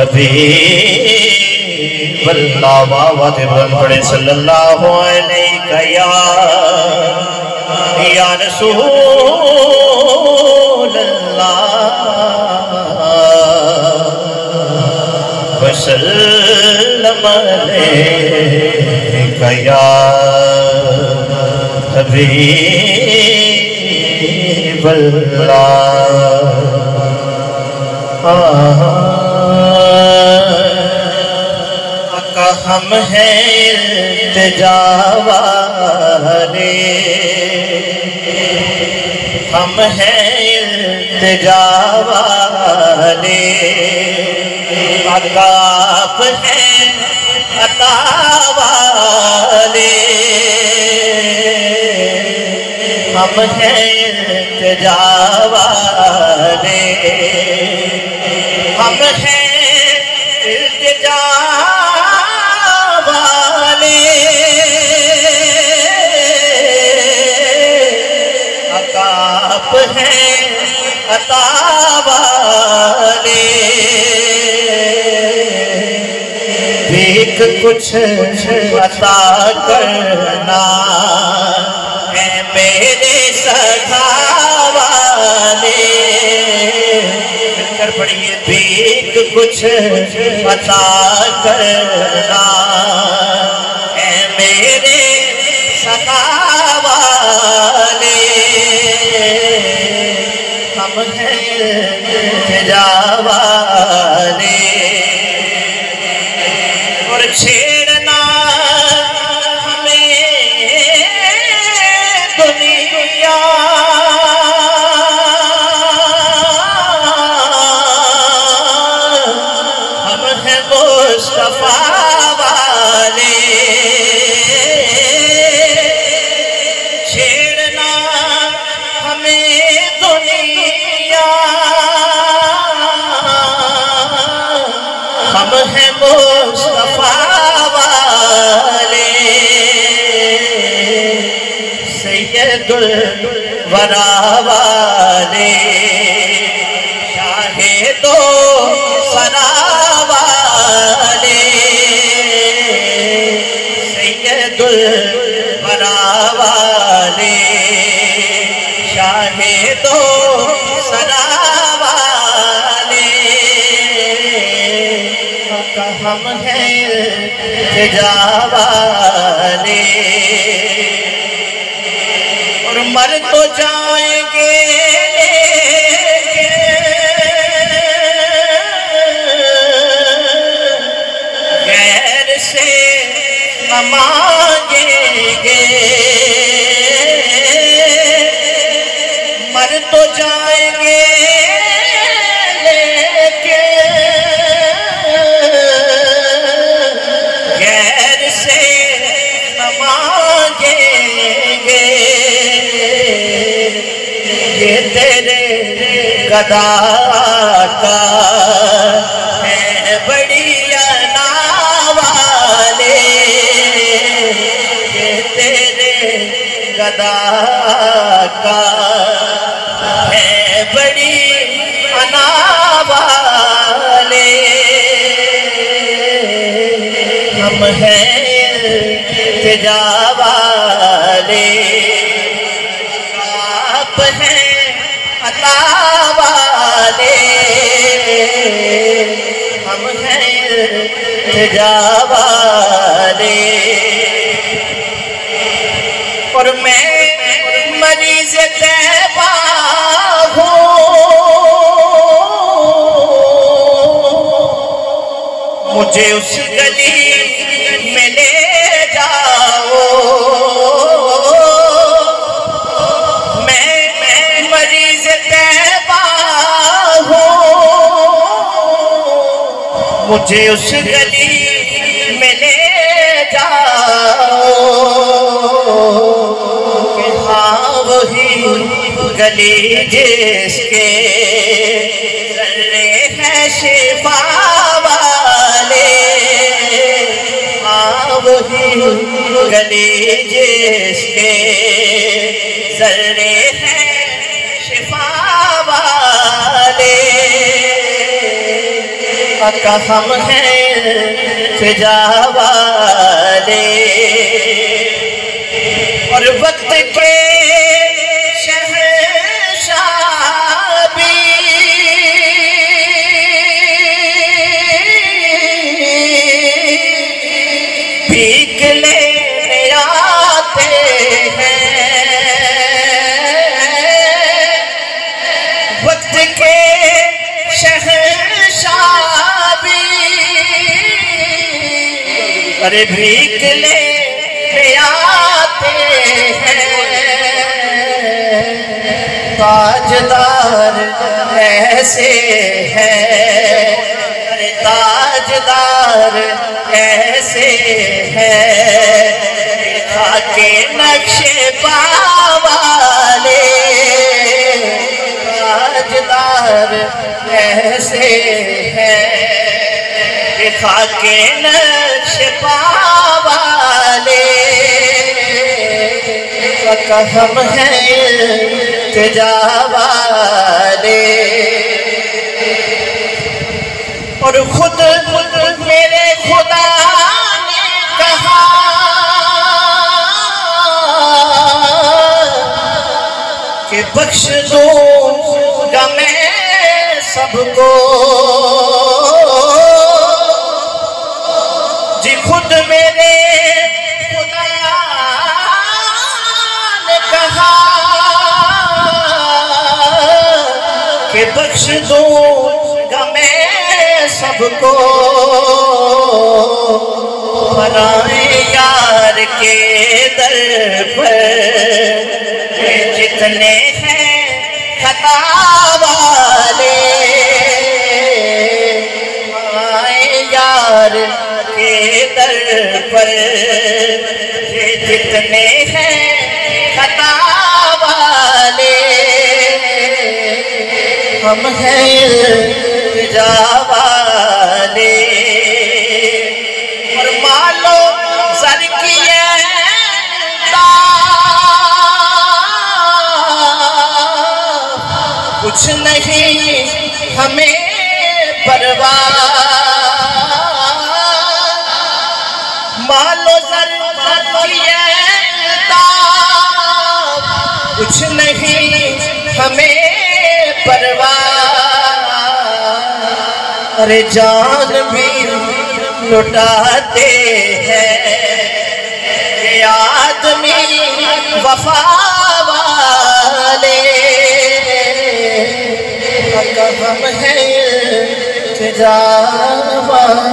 हबीब अल्लाह वावत इब्न पढ़े सल्लल्लाहु अलैहि या रसूल अल्लाह वसल्लम अलैका या हबीब अल्लाह। हम हैं इल्तिजा वाले, हम हैं इल्तिजा वाले, आप हैं अता वाले, हम हैं इल्तिजा वाले, हम हैं इल्तिजा आप हैं अता वाले, भीख कुछ अता करना है मेरे सखा वाले। मिलकर पढ़िए, भीख कुछ अता करना है मेरे सखा वाले, हम हैं इल्तिजा वाले। और छेड़ना हमें दुनिया हम हैं मुस्तफा वाले, छेड़ना हमें दुनिया हम हैं मुस्तफा वाले, सैयदुल वरा वाले, शाहे दो सरा वाले, सैयदुल वरा वाले, शाहे दो सरा वाले, हम हैं इल्तिजा वाले। और मर तो जाएंगे गैर से न मांगेंगे, मर तो जाएंगे लेके गैर से न मांगेंगे, ये तेरे गदा का है बड़ी अना वाले, ये तेरे गदा का है बड़ी अना वाले, हम हैं इल्तिजा वाले, आप हैं अता वाले, हम हैं इल्तिजा वाले। और मैं मरीज़ तैबा हूँ, मुझे उस गली में ले जाओ, मैं मरीज़ तैबा हूँ, मुझे उस गली में ले जाओ, कि हाँ वही गली जिसके जर्रे हैं शिफा वाले, हाँ वही गली जिसके जर्रे हैं शिफा वाले, आका हम हैं फिजा वाले और वक्त के शहंशाह भी भीख लेने आते हैं। वक्त के शहंशाह भी अरे भीख लेने आते हैं। ताजदार ऐसे हैं, अरे ताजदार ऐसे हैं, खाके नक्शे पावाले। ताजदार ऐसे हैं, खाके नक्शे पावाले। हम हैं फिजा वाले और खुद मेरे खुदा ने कहा कि बख्श दूंगा मैं सबको। जी खुद मेरे खुदा ने कहा कि बख्श दूंगा मैं सबको। पराए यार के दर पर जितने हैं खता वाले, आए यार के दर पर जितने हैं खता वाले। हम हैं फिजा वाले और मालो सर किए कुछ नहीं हमें परवाह। मालो सर किए कुछ नहीं हमें परवाह। अरे जान भी लुटाते हैं ये आदमी वफा वाले। हम हैं फिजा वाले।